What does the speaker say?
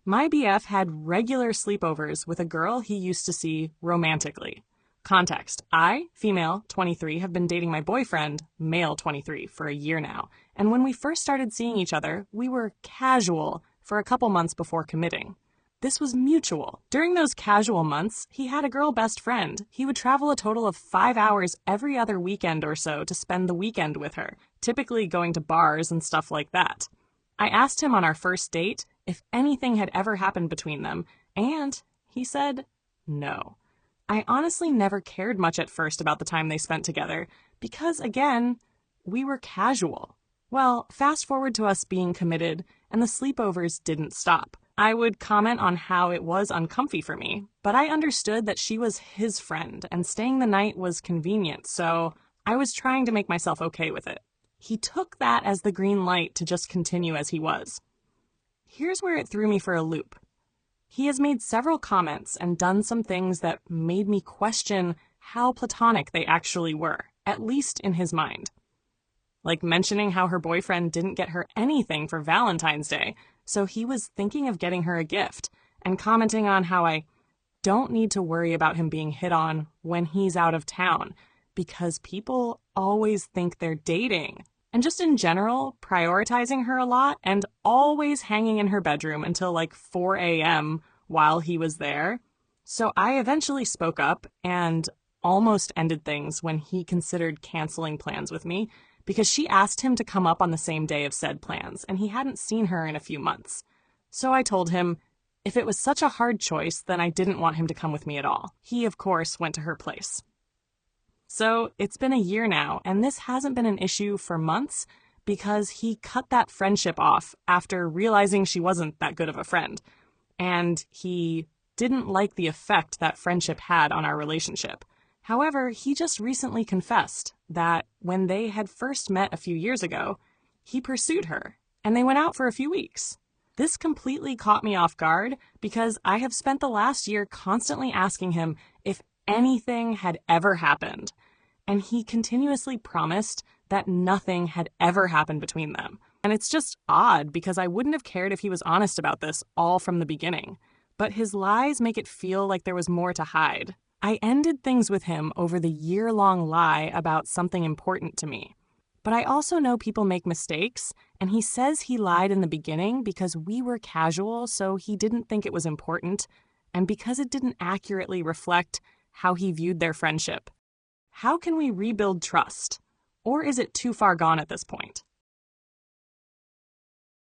My BF had regular sleepovers with a girl he used to see romantically. Context: I, female, 23, have been dating my boyfriend, male, 23, for a year now. And when we first started seeing each other, we were casual for a couple months before committing. This was mutual. During those casual months, he had a girl best friend. He would travel a total of 5 hours every other weekend or so to spend the weekend with her, typically going to bars and stuff like that. I asked him on our first date if anything had ever happened between them, and he said no. I honestly never cared much at first about the time they spent together because, again, we were casual. Well, fast forward to us being committed, and the sleepovers didn't stop. I would comment on how it was uncomfy for me, but I understood that she was his friend and staying the night was convenient, so I was trying to make myself okay with it. He took that as the green light to just continue as he was. Here's where it threw me for a loop. He has made several comments and done some things that made me question how platonic they actually were, at least in his mind. Like mentioning how her boyfriend didn't get her anything for Valentine's Day, so he was thinking of getting her a gift, and commenting on how I don't need to worry about him being hit on when he's out of town, because people always think they're dating. And just in general, prioritizing her a lot and always hanging in her bedroom until like 4 a.m. while he was there. So I eventually spoke up and almost ended things when he considered canceling plans with me because she asked him to come up on the same day of said plans, and he hadn't seen her in a few months. So I told him if it was such a hard choice, then I didn't want him to come with me at all. He, of course, went to her place. So it's been a year now, and this hasn't been an issue for months because he cut that friendship off after realizing she wasn't that good of a friend. And he didn't like the effect that friendship had on our relationship. However, he just recently confessed that when they had first met a few years ago, he pursued her, and they went out for a few weeks. This completely caught me off guard because I have spent the last year constantly asking him if anything had ever happened, and he continuously promised that nothing had ever happened between them. And it's just odd because I wouldn't have cared if he was honest about this all from the beginning, but his lies make it feel like there was more to hide. I ended things with him over the year-long lie about something important to me. But I also know people make mistakes, and he says he lied in the beginning because we were casual, so he didn't think it was important, and because it didn't accurately reflect how he viewed their friendship. How can we rebuild trust? Or is it too far gone at this point?